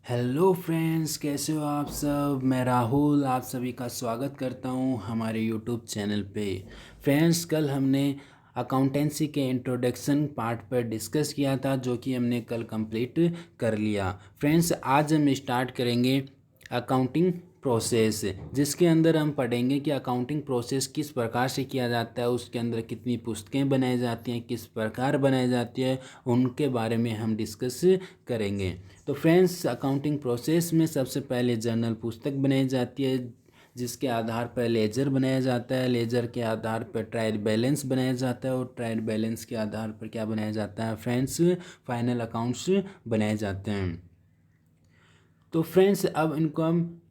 Hello friends, कैसे हो आप सब। मैं राहुल आप सभी का स्वागत करता हूं हमारे यूट्यूब चैनल पे। फ्रेंड्स, कल हमने अकाउंटेंसी के इंट्रोडक्शन पार्ट पर डिस्कस किया था, जो कि हमने कल कंप्लीट कर लिया। फ्रेंड्स, आज हम स्टार्ट करेंगे अकाउंटिंग प्रोसेस, जिसके अंदर हम पढ़ेंगे कि अकाउंटिंग प्रोसेस किस प्रकार से किया जाता है, उसके अंदर कितनी पुस्तकें बनाई जाती हैं, किस प्रकार बनाई जाती है, उनके बारे में हम डिस्कस करेंगे। तो फ्रेंड्स, अकाउंटिंग प्रोसेस में सबसे पहले जर्नल पुस्तक बनाई जाती है, जिसके आधार पर लेजर बनाया जाता है। लेजर के आधार पर ट्रायल बैलेंस बनाया जाता है, और ट्रायल बैलेंस के आधार पर क्या बनाया जाता है फ्रेंड्स, फाइनल अकाउंट्स बनाए जाते हैं। तो फ्रेंड्स, अब इनको हम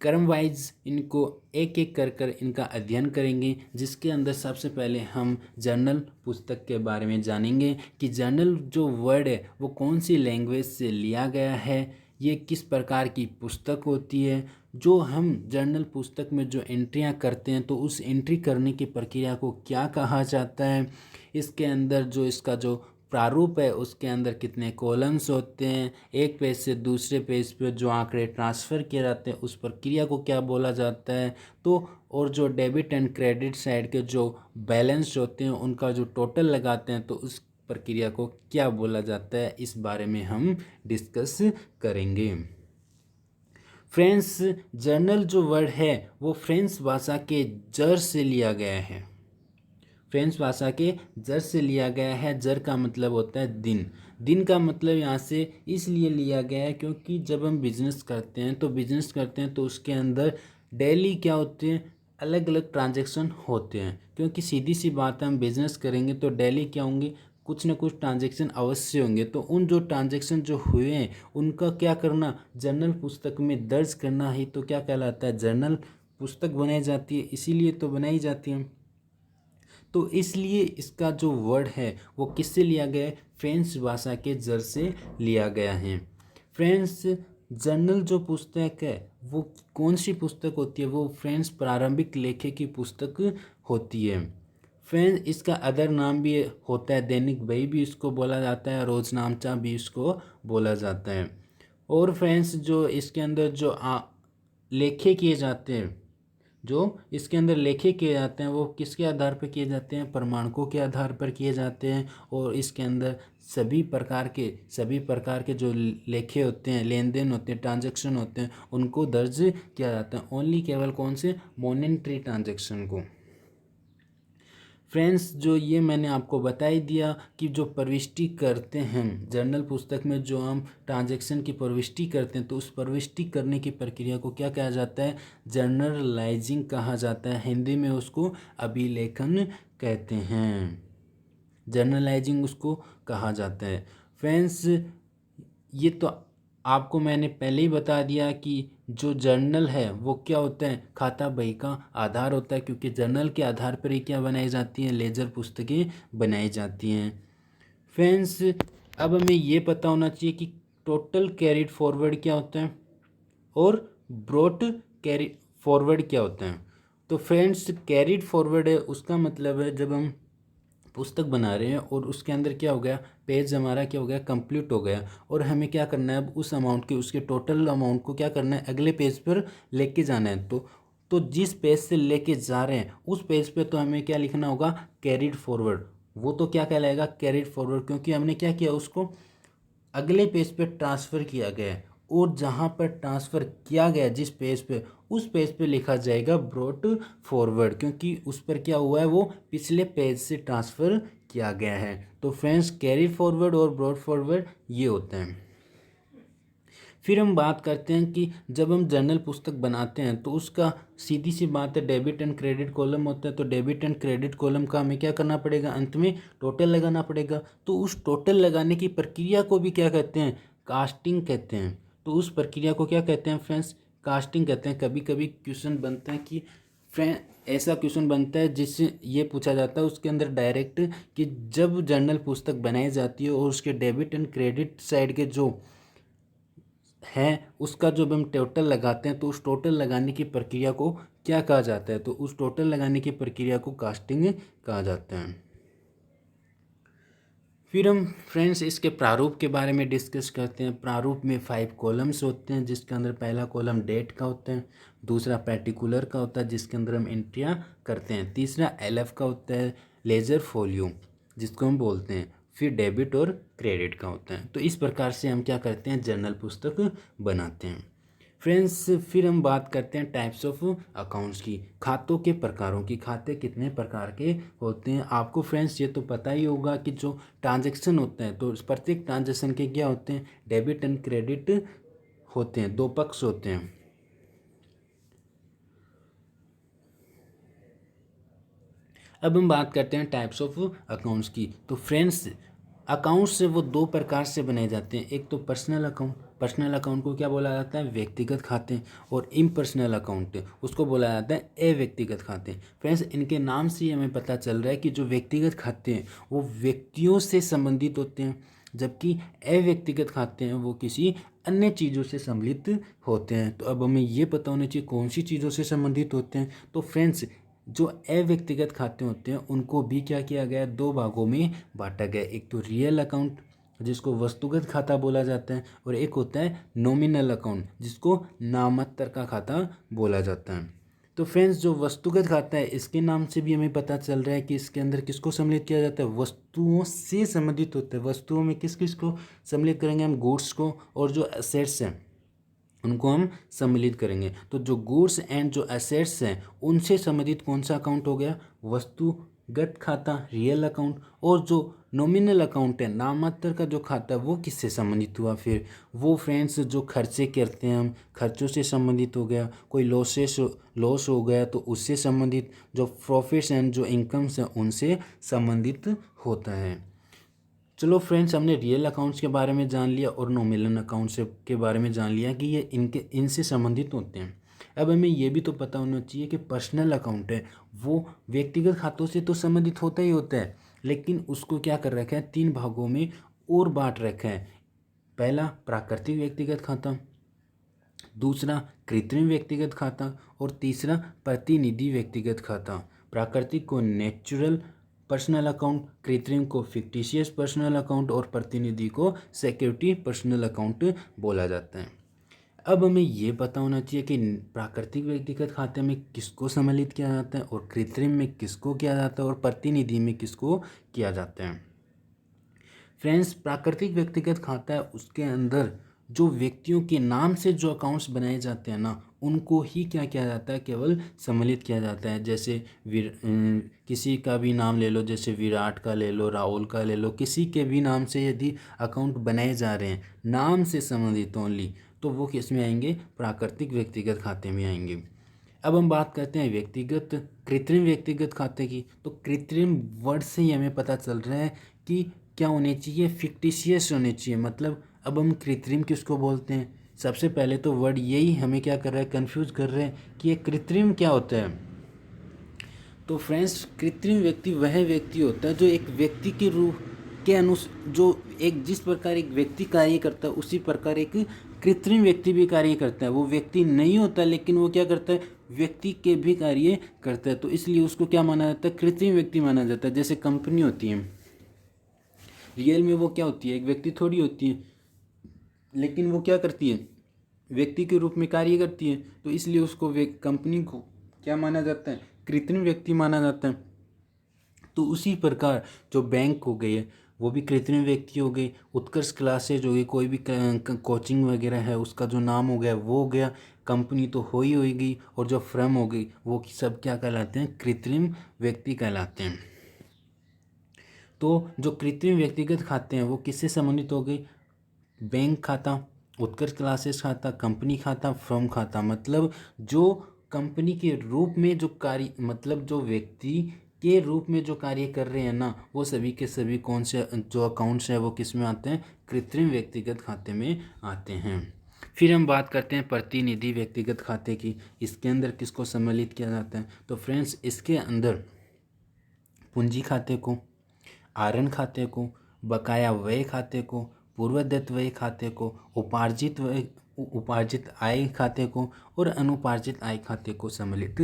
क्रम वाइज इनको एक एक कर कर इनका अध्ययन करेंगे, जिसके अंदर सबसे पहले हम जर्नल पुस्तक के बारे में जानेंगे कि जर्नल जो वर्ड है वो कौन सी लैंग्वेज से लिया गया है, ये किस प्रकार की पुस्तक होती है। जो हम जर्नल पुस्तक में जो एंट्रियां करते हैं, तो उस एंट्री करने की प्रक्रिया को क्या कहा जाता है। इसके अंदर जो इसका जो प्रारूप है, उसके अंदर कितने कॉलम्स होते हैं, एक पेज से दूसरे पेज पर जो आंकड़े ट्रांसफ़र किए जाते हैं उस प्रक्रिया को क्या बोला जाता है। तो और जो डेबिट एंड क्रेडिट साइड के जो बैलेंस होते हैं उनका जो टोटल लगाते हैं, तो उस प्रक्रिया को क्या बोला जाता है, इस बारे में हम डिस्कस करेंगे। फ्रेंड्स, जर्नल जो वर्ड है वो फ्रेंच भाषा के जर से लिया गया है। फ्रेंच भाषा के जर से लिया गया है। जर का मतलब होता है दिन। दिन का मतलब यहाँ से इसलिए लिया गया है क्योंकि जब हम बिजनेस करते हैं तो उसके अंदर डेली क्या होते हैं, अलग अलग ट्रांजैक्शन होते हैं। क्योंकि सीधी सी बात है, हम बिजनेस करेंगे तो डेली क्या होंगे, कुछ ना कुछ ट्रांजैक्शन अवश्य होंगे। तो उन जो ट्रांजैक्शन जो हुए हैं उनका क्या करना, जर्नल पुस्तक में दर्ज करना ही तो क्या कहलाता है, जर्नल पुस्तक बनाई जाती है। इसीलिए तो बनाई जाती है। तो इसलिए इसका जो वर्ड है वो किससे लिया गया है, फ्रेंच भाषा के जर से लिया गया है। फ्रेंच जर्नल जो पुस्तक है वो कौन सी पुस्तक होती है, वो फ्रेंच प्रारंभिक लेखे की पुस्तक होती है। फ्रेंच इसका अदर नाम भी होता है, दैनिक बही भी इसको बोला जाता है, रोजनामचा भी इसको बोला जाता है। और फ्रेंड्स, जो इसके अंदर जो लेखे किए जाते हैं, जो इसके अंदर लेखे किए जाते हैं वो किसके आधार पर किए जाते हैं, प्रमाणकों के आधार पर किए जाते हैं। और इसके अंदर सभी प्रकार के जो लेखे होते हैं, लेन देन होते हैं, ट्रांजैक्शन होते हैं, उनको दर्ज किया जाता है। ओनली केवल कौन से, मॉनेटरी ट्रांजैक्शन को। फ्रेंड्स, जो ये मैंने आपको बता ही दिया कि जो प्रविष्टि करते हैं जर्नल पुस्तक में, जो हम ट्रांजैक्शन की प्रविष्टि करते हैं, तो उस प्रविष्टि करने की प्रक्रिया को क्या कहा जाता है, जर्नलाइजिंग कहा जाता है। हिंदी में उसको अभिलेखन कहते हैं, जर्नलाइजिंग उसको कहा जाता है। फ्रेंड्स, ये तो आपको मैंने पहले ही बता दिया कि जो जर्नल है वो क्या होता है, खाता बही का आधार होता है, क्योंकि जर्नल के आधार पर ही क्या बनाई जाती हैं, लेजर पुस्तकें बनाई जाती हैं। फ्रेंड्स, अब हमें ये पता होना चाहिए कि टोटल कैरिड फॉरवर्ड क्या होता है और ब्रॉट कैरी फॉरवर्ड क्या होता है। तो फ्रेंड्स, कैरिड फॉरवर्ड है, उसका मतलब है जब हम पुस्तक बना रहे हैं और उसके अंदर क्या हो गया, पेज हमारा क्या हो गया, कंप्लीट हो गया, और हमें क्या करना है, अब उस अमाउंट की, उसके टोटल अमाउंट को क्या करना है, अगले पेज पर लेके जाना है। तो जिस पेज से लेके जा रहे हैं उस पेज पे तो हमें क्या लिखना होगा, कैरिड फॉरवर्ड। वो तो क्या कहलाएगा, कैरिड फॉरवर्ड, क्योंकि हमने क्या किया, उसको अगले पेज पे ट्रांसफ़र किया गया है। और जहाँ पर ट्रांसफ़र किया गया जिस पेज पे, उस पेज पे लिखा जाएगा ब्रॉट फॉरवर्ड, क्योंकि उस पर क्या हुआ है, वो पिछले पेज से ट्रांसफ़र किया गया है। तो फ्रेंड्स, कैरी फॉरवर्ड और ब्रॉट फॉरवर्ड ये होते हैं। फिर हम बात करते हैं कि जब हम जर्नल पुस्तक बनाते हैं तो उसका सीधी सी बात है, डेबिट एंड क्रेडिट कॉलम होता है। तो डेबिट एंड क्रेडिट कॉलम का हमें क्या करना पड़ेगा, अंत में टोटल लगाना पड़ेगा। तो उस टोटल लगाने की प्रक्रिया को भी क्या कहते हैं, कास्टिंग कहते हैं। तो उस प्रक्रिया को क्या कहते हैं फ्रेंड्स, कास्टिंग कहते हैं। कभी कभी क्वेश्चन बनता है कि फ्रेंड, ऐसा क्वेश्चन बनता है जिससे ये पूछा जाता है उसके अंदर डायरेक्ट कि जब जर्नल पुस्तक बनाई जाती है और उसके डेबिट एंड क्रेडिट साइड के जो है उसका जब हम टोटल लगाते हैं तो उस टोटल लगाने की प्रक्रिया को क्या कहा जाता है, तो उस टोटल लगाने की प्रक्रिया को कास्टिंग कहा जाता है। फिर हम फ्रेंड्स इसके प्रारूप के बारे में डिस्कस करते हैं। प्रारूप में 5 कॉलम्स होते हैं, जिसके अंदर पहला कॉलम डेट का होता है, दूसरा पर्टिकुलर का होता है जिसके अंदर हम एंट्रियां करते हैं, तीसरा एलएफ का होता है लेजर फोलियो जिसको हम बोलते हैं, फिर डेबिट और क्रेडिट का होता है। तो इस प्रकार से हम क्या करते हैं, जर्नल पुस्तक बनाते हैं। फ्रेंड्स फिर हम बात करते हैं टाइप्स ऑफ अकाउंट्स की, खातों के प्रकारों की। खाते कितने प्रकार के होते हैं आपको फ्रेंड्स ये तो पता ही होगा कि जो ट्रांजैक्शन होते हैं तो प्रत्येक ट्रांजैक्शन के क्या होते हैं, डेबिट एंड क्रेडिट होते हैं, दो पक्ष होते हैं। अब हम बात करते हैं टाइप्स ऑफ अकाउंट्स की। तो फ्रेंड्स अकाउंट्स वो दो प्रकार से बनाए जाते हैं, एक तो पर्सनल अकाउंट, पर्सनल अकाउंट को क्या बोला जाता है, व्यक्तिगत खाते, और इम्पर्सनल अकाउंट उसको बोला जाता है अव्यक्तिगत खाते। फ्रेंड्स इनके नाम से ही हमें पता चल रहा है कि जो व्यक्तिगत खाते हैं वो व्यक्तियों से संबंधित होते हैं, जबकि अव्यक्तिगत खाते हैं वो किसी अन्य चीज़ों से सम्मिलित होते हैं। तो अब हमें ये पता होना चाहिए कौन सी चीज़ों से संबंधित होते हैं। तो फ्रेंड्स जो अव्यक्तिगत खाते होते हैं उनको भी क्या किया गया है, दो भागों में बांटा गया। एक तो रियल अकाउंट जिसको वस्तुगत खाता बोला जाता है, और एक होता है नॉमिनल अकाउंट जिसको नामात्र का खाता बोला जाता है। तो फ्रेंड्स जो वस्तुगत खाता है इसके नाम से भी हमें पता चल रहा है कि इसके अंदर किसको सम्मिलित किया जाता है, वस्तुओं से संबंधित होते हैं। वस्तुओं में किस किस को सम्मिलित करेंगे हम, गुड्स को, और जो एसेट्स हैं उनको हम सम्मिलित करेंगे। तो जो गुड्स एंड जो एसेट्स हैं उनसे संबंधित कौन सा अकाउंट हो गया, वस्तुगत खाता रियल अकाउंट, और जो नॉमिनल अकाउंट है नामात्र का जो खाता है वो किससे संबंधित हुआ, फिर वो फ्रेंड्स जो खर्चे करते हैं हम खर्चों से संबंधित हो गया, कोई लॉस हो गया तो उससे संबंधित, जो प्रॉफिट्स एंड जो इनकम्स हैं उनसे संबंधित होता है। चलो फ्रेंड्स हमने रियल अकाउंट्स के बारे में जान लिया और नॉमिनल अकाउंट्स के बारे में जान लिया कि ये इनसे संबंधित होते हैं। अब हमें ये भी तो पता होना चाहिए कि पर्सनल अकाउंट है वो व्यक्तिगत खातों से तो संबंधित होता ही होता है, लेकिन उसको क्या कर रखा है, 3 भागों में और बांट रखा है। पहला प्राकृतिक व्यक्तिगत खाता, दूसरा कृत्रिम व्यक्तिगत खाता, और तीसरा प्रतिनिधि व्यक्तिगत खाता। प्राकृतिक को नेचुरल पर्सनल अकाउंट, कृत्रिम को फिक्टिशियस पर्सनल अकाउंट, और प्रतिनिधि को सिक्योरिटी पर्सनल अकाउंट बोला जाता है। अब हमें ये पता होना चाहिए कि प्राकृतिक व्यक्तिगत खाते में किसको सम्मिलित किया जाता है, और कृत्रिम में किसको किया जाता है, और प्रतिनिधि में किसको किया जाता है। फ्रेंड्स प्राकृतिक व्यक्तिगत खाता है उसके अंदर जो व्यक्तियों के नाम से जो अकाउंट्स बनाए जाते हैं ना उनको ही क्या किया जाता है, केवल सम्मिलित किया जाता है। जैसे किसी का भी नाम ले लो, जैसे विराट का ले लो, राहुल का ले लो, किसी के भी नाम से यदि अकाउंट बनाए जा रहे हैं नाम से संबंधित ओनली, तो वो किस में आएंगे, प्राकृतिक व्यक्तिगत खाते में आएंगे। अब हम बात करते हैं व्यक्तिगत कृत्रिम व्यक्तिगत खाते की। तो कृत्रिम वर्ड से ही हमें पता चल रहा है कि क्या होने चाहिए, फिक्टिशियस होने चाहिए। मतलब अब हम कृत्रिम किसको बोलते हैं, सबसे पहले तो वर्ड यही हमें क्या कर रहा है, कंफ्यूज कर रहे हैं कि ये कृत्रिम क्या होता है। तो फ्रेंड्स कृत्रिम व्यक्ति वह व्यक्ति होता है जो एक व्यक्ति के रूप के जो एक जिस प्रकार एक व्यक्ति कार्य करता है उसी प्रकार एक कृत्रिम व्यक्ति भी कार्य करता है। वो व्यक्ति नहीं होता लेकिन वो क्या करता है, व्यक्ति के भी कार्य करता है, तो इसलिए उसको क्या माना जाता है, कृत्रिम व्यक्ति माना जाता है। जैसे कंपनी होती है, रियल में वो क्या होती है, एक व्यक्ति थोड़ी होती है, लेकिन वो क्या करती है, व्यक्ति के रूप में कार्य करती है, तो इसलिए उसको कंपनी को क्या माना जाता है, कृत्रिम व्यक्ति माना जाता है। तो उसी प्रकार जो बैंक हो गई है वो भी कृत्रिम व्यक्ति हो गई, उत्कर्ष क्लासेज हो गई, कोई भी कोचिंग वगैरह है उसका जो नाम हो गया वो हो गया, कंपनी तो हो ही गई, और जो फर्म हो गई वो सब क्या कहलाते हैं, कृत्रिम व्यक्ति कहलाते हैं। तो जो कृत्रिम व्यक्तिगत खाते हैं वो किससे संबंधित हो गई, बैंक खाता, उत्कर्ष क्लासेस खाता, कंपनी खाता, फर्म खाता। मतलब जो कंपनी के रूप में जो कार्य, मतलब जो व्यक्ति के रूप में जो कार्य कर रहे हैं ना वो सभी के सभी कौन से जो अकाउंट्स है वो किस में आते हैं, कृत्रिम व्यक्तिगत खाते में आते हैं। फिर हम बात करते हैं प्रतिनिधि व्यक्तिगत खाते की। इसके अंदर किसको सम्मिलित किया जाता है, तो फ्रेंड्स इसके अंदर पूंजी खाते को, आहरण खाते को, बकाया व्यय खाते को, पूर्वदत्त व्यय खाते को, उपार्जित आय खाते को, और अनुपार्जित आय खाते को सम्मिलित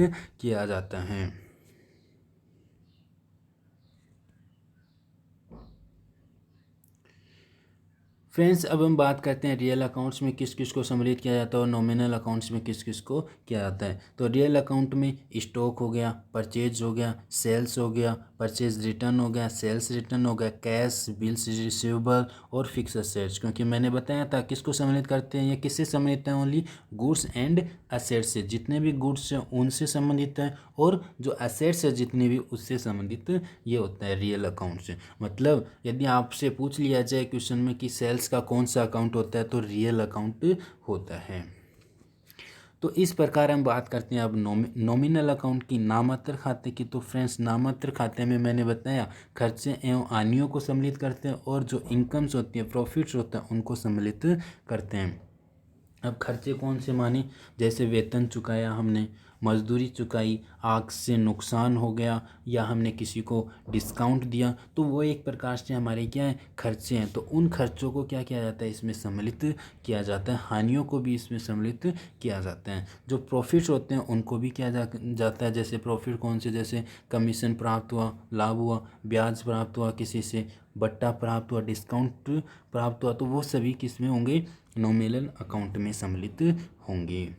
किया जाता है। फ्रेंड्स, अब हम बात करते हैं रियल अकाउंट्स में किस किस को सम्मिलित किया जाता है और नॉमिनल अकाउंट्स में किस किस को किया जाता है। तो रियल अकाउंट में स्टॉक हो गया, परचेज हो गया, सेल्स हो गया, परचेज रिटर्न हो गया, सेल्स रिटर्न हो गया, कैश, बिल्स रिसीवेबल और फिक्स असेट्स। क्योंकि मैंने बताया था किसको सम्मिलित करते हैं, या किससे सम्मिलित है, ओनली गुड्स एंड असेट्स से। जितने भी गुड्स हैं उनसे संबंधित है, और जो असेट्स है जितने भी उससे संबंधित ये होता है रियल अकाउंट से। मतलब यदि आपसे पूछ लिया जाए क्वेश्चन में कि सेल्स का कौन सा अकाउंट होता है, तो रियल अकाउंट होता है। तो इस प्रकार हम बात करते हैं अब नॉमिनल अकाउंट की, नामात्र खाते की। तो फ्रेंड्स, नामात्र खाते में मैंने बताया खर्चे एवं आनियों को सम्मिलित करते हैं, और जो इनकम्स होती है, प्रॉफिट्स होता है, उनको सम्मिलित करते हैं। अब खर्चे कौन से माने, जैसे वेतन चुकाया हमने, मजदूरी चुकाई, आग से नुकसान हो गया, या हमने किसी को डिस्काउंट दिया, तो वो एक प्रकार से हमारे क्या है, खर्चे हैं। तो उन खर्चों को क्या किया जाता है, इसमें सम्मिलित किया जाता है। हानियों को भी इसमें सम्मिलित किया जाता है। जो प्रॉफिट्स होते हैं उनको भी किया जाता है। जैसे प्रॉफिट कौन से, जैसे कमीशन प्राप्त हुआ, लाभ हुआ, ब्याज प्राप्त हुआ, किसी से बट्टा प्राप्त हुआ, डिस्काउंट प्राप्त हुआ, तो वो सभी किस में होंगे, नॉमिनल अकाउंट में सम्मिलित होंगे।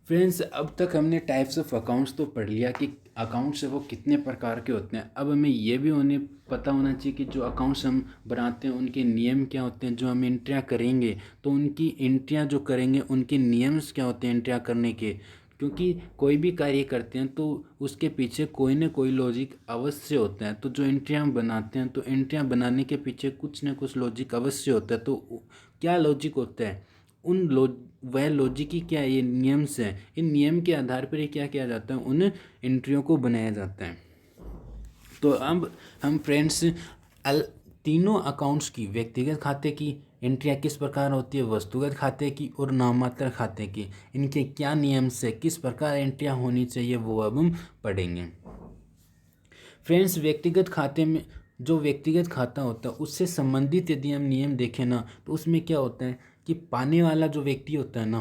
फ्रेंड्स, अब तक हमने टाइप्स ऑफ अकाउंट्स तो पढ़ लिया कि अकाउंट्स है वो कितने प्रकार के होते हैं। अब हमें ये भी पता होना चाहिए कि जो अकाउंट्स हम बनाते हैं उनके नियम क्या होते हैं। जो हम एंट्रियाँ करेंगे तो उनकी एंट्रियाँ जो करेंगे उनके नियम्स क्या होते हैं एंट्रियाँ करने के। क्योंकि कोई भी कार्य करते हैं तो उसके पीछे कोई ना कोई लॉजिक अवश्य होता है। तो जो एंट्रियाँ हम बनाते हैं तो एंट्रियाँ बनाने के पीछे कुछ ना कुछ लॉजिक अवश्य होता है। तो क्या लॉजिक होता है, वह लॉजिक की क्या ये नियम्स हैं, इन नियम के आधार पर ही क्या किया जाता है, उन एंट्रियों को बनाया जाता है। तो अब हम फ्रेंड्स तीनों अकाउंट्स की, व्यक्तिगत खाते की एंट्रियाँ किस प्रकार होती है, वस्तुगत खाते की और नाममात्र खाते की, इनके क्या नियम से किस प्रकार एंट्रियाँ होनी चाहिए, वो अब हम पढ़ेंगे। फ्रेंड्स, व्यक्तिगत खाते में जो व्यक्तिगत खाता होता है उससे संबंधित यदि हम नियम देखें ना, तो उसमें क्या होता है कि पाने वाला जो व्यक्ति होता है ना,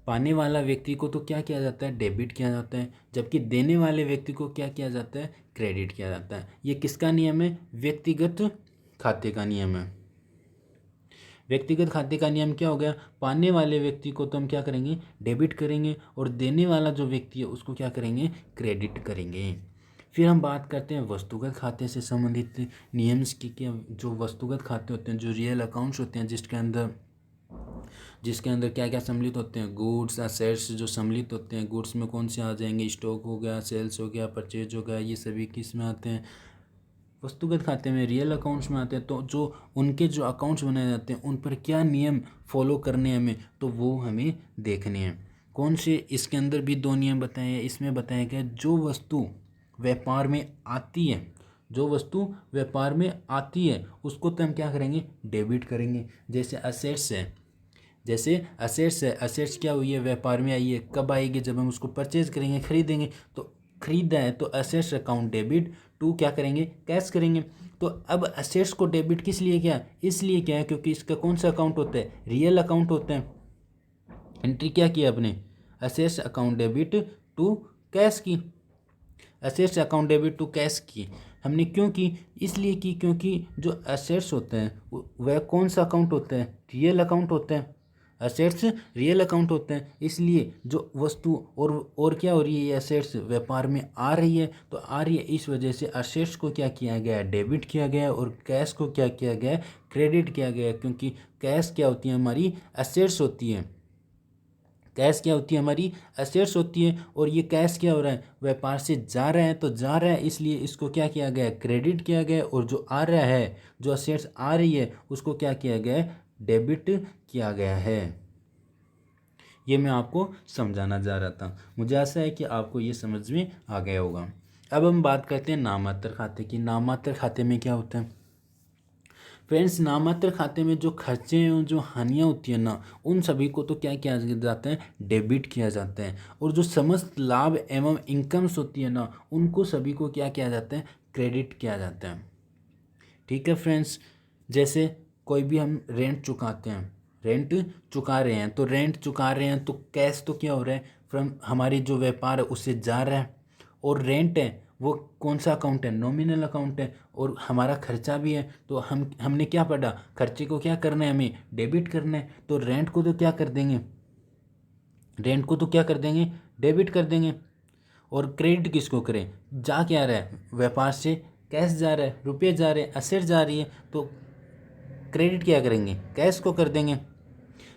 पाने वाला व्यक्ति को तो क्या किया जाता है, डेबिट किया जाता है, जबकि देने वाले व्यक्ति को क्या किया जाता है, क्रेडिट किया जाता है। ये किसका नियम है, व्यक्तिगत खाते का नियम है। व्यक्तिगत खाते का नियम क्या हो गया, पाने वाले व्यक्ति को तो हम क्या करेंगे, डेबिट करेंगे, और देने वाला जो व्यक्ति है उसको क्या करेंगे, क्रेडिट करेंगे। फिर हम बात करते हैं वस्तुगत खाते से संबंधित नियम्स की। क्या जो वस्तुगत खाते होते हैं, जो रियल अकाउंट्स होते हैं, जिसके अंदर क्या क्या सम्मिलित होते हैं, गुड्स असेट्स जो सम्मिलित होते हैं। गुड्स में कौन से आ जाएंगे, स्टॉक हो गया, सेल्स हो गया, परचेज हो गया, ये सभी किस में आते हैं, वस्तुगत खाते में, रियल अकाउंट्स में आते हैं। तो जो उनके जो अकाउंट्स बनाए जाते हैं उन पर क्या नियम फॉलो करने हैं हमें, तो वो हमें देखने हैं। कौन से, इसके अंदर भी दो नियम बताए हैं। इसमें बताया गया जो वस्तु व्यापार में आती है, जो वस्तु व्यापार में आती है उसको तो हम क्या करेंगे, डेबिट करेंगे। जैसे असेट्स है, असेट्स क्या हुई है, व्यापार में आई है। कब आएगी, जब हम उसको परचेज करेंगे, खरीदेंगे। तो खरीदा है तो असेट्स अकाउंट डेबिट टू क्या करेंगे, कैश करेंगे। तो अब असेट्स को डेबिट किस लिए किया, इसलिए क्या है क्योंकि इसका कौन सा अकाउंट होता है, रियल अकाउंट होता है। एंट्री क्या की अपने, assets account debit to cash की, assets account debit to cash की हमने। क्यों की, इसलिए की क्योंकि जो असेट्स होते हैं वह कौन सा अकाउंट होता है, रियल अकाउंट होता है। असेट्स रियल अकाउंट होते हैं, इसलिए जो वस्तु और क्या हो रही है, ये असेट्स व्यापार में आ रही है, तो आ रही है, इस वजह से असेट्स को क्या किया गया, डेबिट किया गया, और कैश को क्या किया गया, क्रेडिट किया गया। क्योंकि कैश क्या होती है, हमारी असेट्स होती है। कैश क्या होती है, हमारी असेट्स होती है। और ये कैश क्या हो रहा है, व्यापार से जा रहा है, तो जा रहा है इसलिए इसको क्या किया गया, क्रेडिट किया गया। और जो आ रहा है, जो असेट्स आ रही है, उसको क्या किया गया, डेबिट किया गया है। ये मैं आपको समझाना चाह रहा था। मुझे आशा है कि आपको ये समझ में आ गया होगा। अब हम बात करते हैं नाममात्र खाते की। नाममात्र खाते में क्या होता है फ्रेंड्स, नाममात्र खाते में जो खर्चे और जो हानियाँ होती है ना, उन सभी को तो क्या किया जाता है, डेबिट किया जाता है। और जो समस्त लाभ एवं इनकम्स होती है ना, उनको सभी को क्या किया जाता है, क्रेडिट किया जाता है। ठीक है फ्रेंड्स, जैसे कोई भी हम रेंट चुकाते हैं, रेंट चुका रहे हैं, तो रेंट चुका रहे हैं तो कैश तो क्या हो रहा है, फ्रॉम हमारी जो व्यापार है उससे जा रहा है। और रेंट है वो कौन सा अकाउंट है, नॉमिनल अकाउंट है, और हमारा खर्चा भी है। तो हमने क्या पढ़ा, खर्चे को क्या करना है, हमें डेबिट करना है। तो रेंट को तो क्या कर देंगे, रेंट को तो क्या कर देंगे, डेबिट कर देंगे। और क्रेडिट किसको करें, जा क्या रहा है, व्यापार से कैश जा रहा है, रुपये जा रहे हैं, असेट जा रही है, तो क्रेडिट क्या करेंगे, कैश को कर देंगे।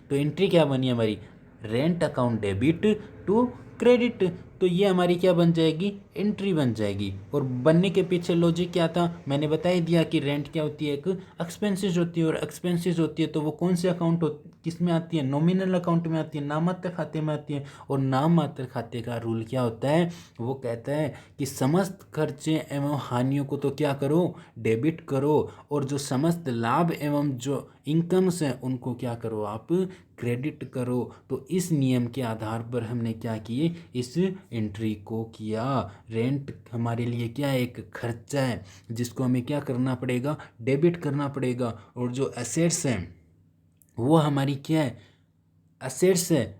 तो एंट्री क्या बनी हमारी, rent account debit to credit. तो ये हमारी क्या बन जाएगी, एंट्री बन जाएगी। और बनने के पीछे लॉजिक क्या था, मैंने बता ही दिया कि रेंट क्या होती है, एक एक्सपेंसेस होती है, और एक्सपेंसेस होती है तो वो कौन से अकाउंट किस में आती है, नॉमिनल अकाउंट में आती है, नाम मात्र खाते में आती है। और नाम मात्र खाते का रूल क्या होता है, वो कहता है कि समस्त खर्चे एवं हानियों को तो क्या करो, डेबिट करो, और जो समस्त लाभ एवं जो इनकम्स हैं उनको क्या करो, आप क्रेडिट करो। तो इस नियम के आधार पर हमने क्या किए, इस एंट्री को किया। रेंट हमारे लिए क्या है, एक खर्चा है जिसको हमें क्या करना पड़ेगा, डेबिट करना पड़ेगा। और जो एसेट्स हैं वो हमारी क्या है, एसेट्स है,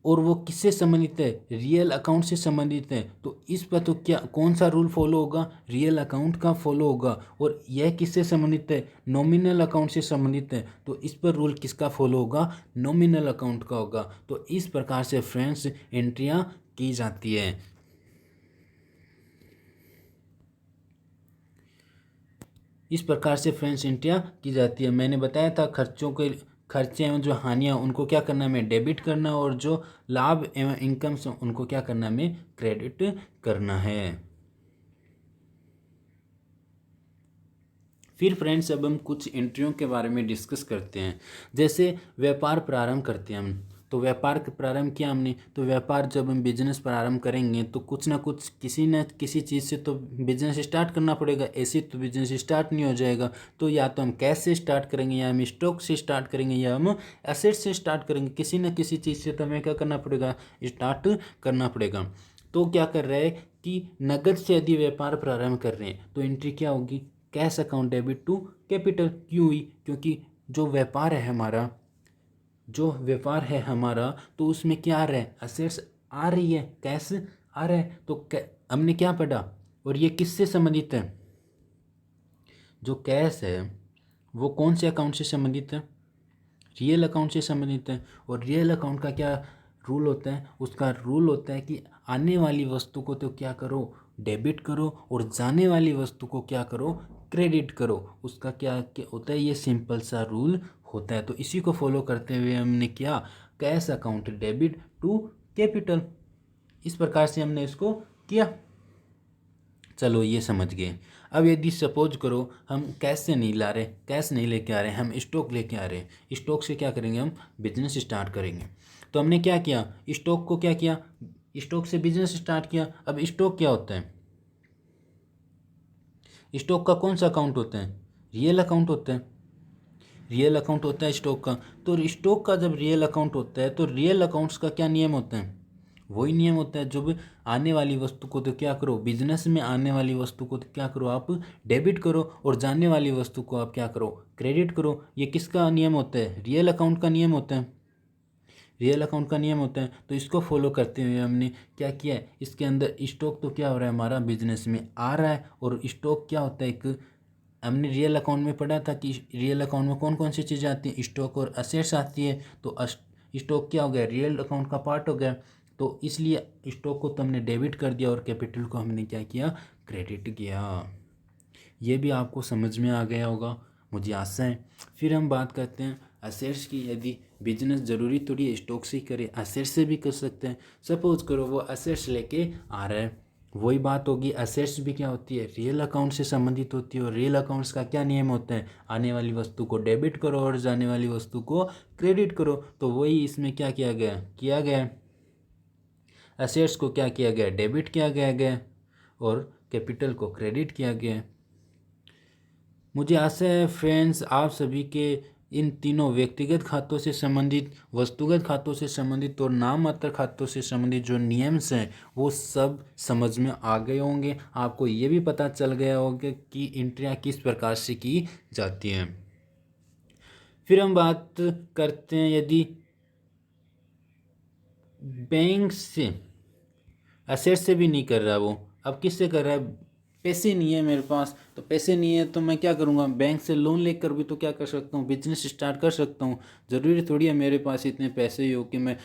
और वो किससे संबंधित है, रियल अकाउंट से संबंधित है। तो इस पर तो क्या कौन सा रूल फॉलो होगा, रियल अकाउंट का फॉलो होगा। और यह किससे संबंधित है, नॉमिनल अकाउंट से संबंधित है, तो इस पर रूल किसका फॉलो होगा, नॉमिनल अकाउंट का होगा। तो इस प्रकार से फ्रेंड्स एंट्रियां की जाती है। इस प्रकार से फ्रेंड्स एंट्रियां की जाती है। मैंने बताया था खर्चों के, खर्चे एवं जो हानियाँ उनको क्या करना है, हमें डेबिट करना, और जो लाभ एवं इनकम्स उनको क्या करना है, हमें क्रेडिट करना है। फिर फ्रेंड्स अब हम कुछ एंट्रियों के बारे में डिस्कस करते हैं। जैसे व्यापार प्रारंभ करते हैं हम, तो व्यापार का प्रारंभ किया हमने, तो व्यापार जब हम बिजनेस प्रारंभ करेंगे तो कुछ ना कुछ किसी न किसी चीज़ से तो बिजनेस स्टार्ट करना पड़ेगा, ऐसे तो बिजनेस स्टार्ट नहीं हो जाएगा। तो या तो हम कैश से स्टार्ट करेंगे, या हम स्टॉक से स्टार्ट करेंगे, या हम एसेट से स्टार्ट करेंगे, किसी न किसी चीज़ से तो हमें क्या करना पड़ेगा, स्टार्ट करना पड़ेगा। तो क्या कर रहे हैं कि नगद से यदि व्यापार प्रारंभ कर रहे हैं तो एंट्री क्या होगी, cash account debit to capital. क्यों हुई, क्योंकि जो व्यापार है हमारा, जो व्यापार है हमारा, तो उसमें क्या आ रहा है, असेट्स आ रही है, कैश आ रहा है। तो हमने क्या पढ़ा, और ये किससे संबंधित है, जो कैश है वो कौन से अकाउंट से संबंधित है, रियल अकाउंट से संबंधित है। और रियल अकाउंट का क्या रूल होता है, उसका रूल होता है कि आने वाली वस्तु को तो क्या करो, डेबिट करो, और जाने वाली वस्तु को क्या करो, क्रेडिट करो। उसका क्या क्या होता है, ये सिंपल सा रूल होता है। तो इसी को फॉलो करते हुए हमने क्या, cash account debit to capital, इस प्रकार से हमने इसको किया। चलो ये समझ गए। अब यदि सपोज करो हम कैश से नहीं ला रहे, कैश नहीं लेके आ रहे, हम स्टॉक लेके आ रहे हैं, स्टॉक से क्या करेंगे, हम बिजनेस स्टार्ट करेंगे। तो हमने क्या किया, स्टॉक को क्या किया, स्टॉक से बिजनेस स्टार्ट किया। अब स्टॉक क्या होता है, स्टॉक का कौन सा अकाउंट होता है, रियल अकाउंट होता है, रियल अकाउंट होता है स्टॉक का। तो स्टॉक का जब रियल अकाउंट होता है तो रियल अकाउंट्स का क्या नियम होता है, वही नियम होता है, जब आने वाली वस्तु को तो क्या करो, बिजनेस में आने वाली वस्तु को तो क्या करो, आप डेबिट करो, और जाने वाली वस्तु को आप क्या करो, क्रेडिट करो। ये किसका नियम होता है, रियल अकाउंट का नियम होता है, रियल अकाउंट का नियम होता है। तो इसको फॉलो करते हुए हमने क्या किया है, इसके अंदर स्टॉक तो क्या हो रहा है, हमारा बिजनेस में आ रहा है। और स्टॉक क्या होता है, एक हमने रियल अकाउंट में पढ़ा था कि रियल अकाउंट में कौन कौन सी चीज़ें आती हैं, स्टॉक और असेट्स आती है। तो स्टॉक क्या हो गया, रियल अकाउंट का पार्ट हो गया। तो इसलिए स्टॉक को तो हमने डेबिट कर दिया, और कैपिटल को हमने क्या किया, क्रेडिट किया। ये भी आपको समझ में आ गया होगा, मुझे आशा है। फिर हम बात करते हैं असेट्स की। यदि बिजनेस ज़रूरी थोड़ी है स्टॉक से ही करे, असेट्स से भी कर सकते हैं। सपोज करो वो असेट्स लेके आ रहा है, वही बात होगी, असेट्स भी क्या होती है, रियल अकाउंट से संबंधित होती है। और रियल अकाउंट्स का क्या नियम होता है, आने वाली वस्तु को डेबिट करो और जाने वाली वस्तु को क्रेडिट करो। तो वही इसमें क्या किया गया, असेट्स को क्या किया गया, डेबिट किया गया, और कैपिटल को क्रेडिट किया गया। मुझे आशा है फ्रेंड्स आप सभी के इन तीनों व्यक्तिगत खातों से संबंधित, वस्तुगत खातों से संबंधित और नाम मात्र खातों से संबंधित जो नियम्स हैं वो सब समझ में आ गए होंगे। आपको ये भी पता चल गया होगा कि एंट्रियाँ किस प्रकार से की जाती हैं। फिर हम बात करते हैं, यदि बैंक से, एसेट से भी नहीं कर रहा वो, अब किससे कर रहा है, पैसे नहीं है मेरे पास, तो पैसे नहीं है तो मैं क्या करूँगा, बैंक से लोन लेकर भी तो क्या कर सकता हूँ, बिजनेस स्टार्ट कर सकता हूँ। ज़रूरी थोड़ी है मेरे पास इतने पैसे ही हो कि मैं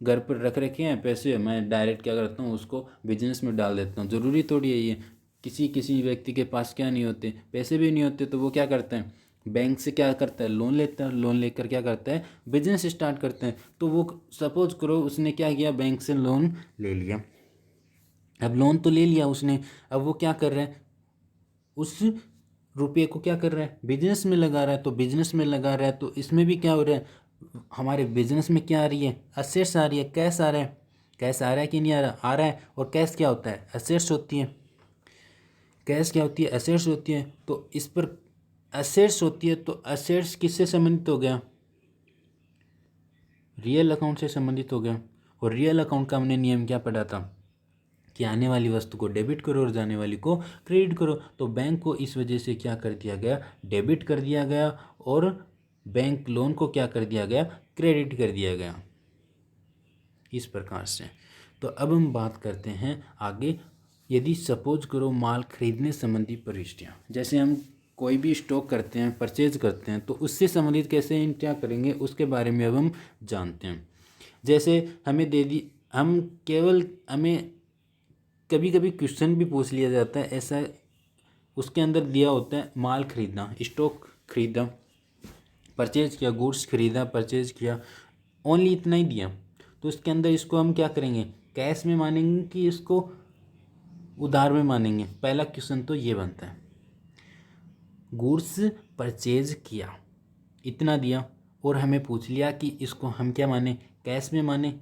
घर पर रख रखे हैं पैसे, मैं डायरेक्ट क्या करता हूँ उसको बिजनेस में डाल देता हूँ। ज़रूरी थोड़ी है ये, किसी किसी व्यक्ति के पास क्या नहीं होते, पैसे भी नहीं होते, तो वो क्या करते हैं, बैंक से क्या करता है, लोन लेता है, लोन लेकर क्या करता है, बिजनेस स्टार्ट करते हैं। तो वो सपोज करो उसने क्या किया, बैंक से लोन ले लिया। अब लोन तो ले लिया उसने, अब वो क्या कर रहा है, उस रुपये को क्या कर रहा है, बिजनेस में लगा रहा है। तो बिजनेस में लगा रहा है तो इसमें भी क्या हो रहा है, हमारे बिजनेस में क्या आ रही है, असेट्स आ रही है, कैश आ रहा है। कैश आ रहा है कि नहीं आ रहा, आ रहा है। और कैश क्या होता है, असेट्स होती है। कैश क्या होती है, असेट्स होती है। तो इस पर असेट्स होती है, तो असेट्स किससे संबंधित हो गया, रियल अकाउंट से संबंधित हो गया। और रियल अकाउंट का हमने नियम क्या पढ़ा था, कि आने वाली वस्तु को डेबिट करो और जाने वाली को क्रेडिट करो। तो बैंक को इस वजह से क्या कर दिया गया, डेबिट कर दिया गया, और बैंक लोन को क्या कर दिया गया, क्रेडिट कर दिया गया, इस प्रकार से। तो अब हम बात करते हैं आगे। यदि सपोज करो माल खरीदने संबंधी प्रविष्टियाँ, जैसे हम कोई भी स्टॉक करते हैं, परचेज करते हैं, तो उससे संबंधित कैसे क्या करेंगे उसके बारे में अब हम जानते हैं। जैसे हमें दे दी, हम केवल हमें कभी कभी क्वेश्चन भी पूछ लिया जाता है ऐसा, उसके अंदर दिया होता है माल खरीदना, स्टॉक खरीदा, परचेज किया, गुड्स खरीदा, परचेज किया, ओनली इतना ही दिया। तो इसके अंदर इसको हम क्या करेंगे, कैश में मानेंगे कि इसको उधार में मानेंगे। पहला क्वेश्चन तो ये बनता है, गुड्स परचेज किया, इतना दिया, और हमें पूछ लिया कि इसको हम क्या माने, कैश में माने।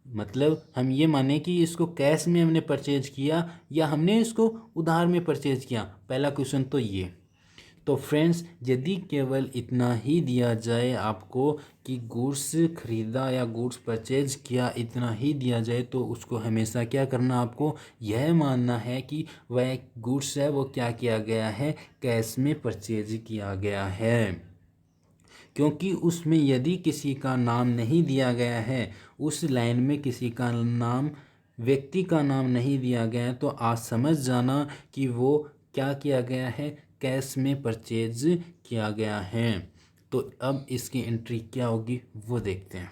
मतलब हम ये माने कि इसको कैश में हमने परचेज किया या हमने इसको उधार में परचेज किया। पहला क्वेश्चन तो ये। तो फ्रेंड्स, यदि केवल इतना ही दिया जाए आपको कि गुड्स खरीदा या गुड्स परचेज किया, इतना ही दिया जाए, तो उसको हमेशा क्या करना, आपको यह मानना है कि वह गुड्स है वो क्या किया गया है, कैश में परचेज किया गया है। क्योंकि उसमें यदि किसी का नाम नहीं दिया गया है, उस लाइन में किसी का नाम, व्यक्ति का नाम नहीं दिया गया है, तो आज समझ जाना कि वो क्या किया गया है, कैश में परचेज किया गया है। तो अब इसकी एंट्री क्या होगी वो देखते हैं।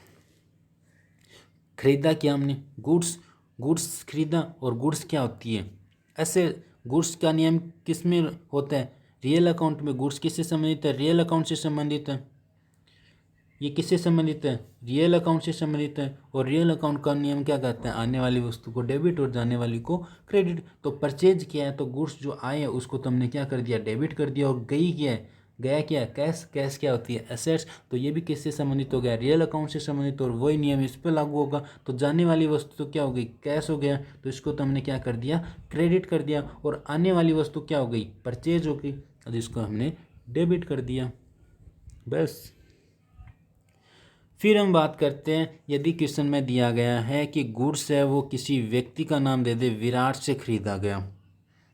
खरीदा क्या हमने, गुड्स, गुड्स खरीदा, और गुड्स क्या होती है, ऐसे गुड्स का नियम किस में होता है, रियल अकाउंट में। गुड्स किससे संबंधित है, रियल अकाउंट से संबंधित है। ये किससे संबंधित है, रियल अकाउंट से संबंधित है। और रियल अकाउंट का नियम क्या कहता है, आने वाली वस्तु को डेबिट और जाने वाली को क्रेडिट। तो परचेज किया है तो गुड्स जो आए हैं उसको तुमने क्या कर दिया, डेबिट कर दिया। और गई क्या है, गया क्या है, कैश। कैश क्या होती है, एसेट्स। तो ये भी किससे संबंधित हो गया, रियल अकाउंट से संबंधित। और वही नियम इस पर लागू होगा। तो जाने वाली वस्तु तो क्या हो गई, कैश हो गया, तो इसको तुमने क्या कर दिया, क्रेडिट कर दिया। और आने वाली वस्तु क्या हो गई, परचेज हो गई, जिसको हमने डेबिट कर दिया, बस। फिर हम बात करते हैं, यदि क्वेश्चन में दिया गया है कि गुड्स है वो किसी व्यक्ति का नाम दे दे, विराट से खरीदा गया,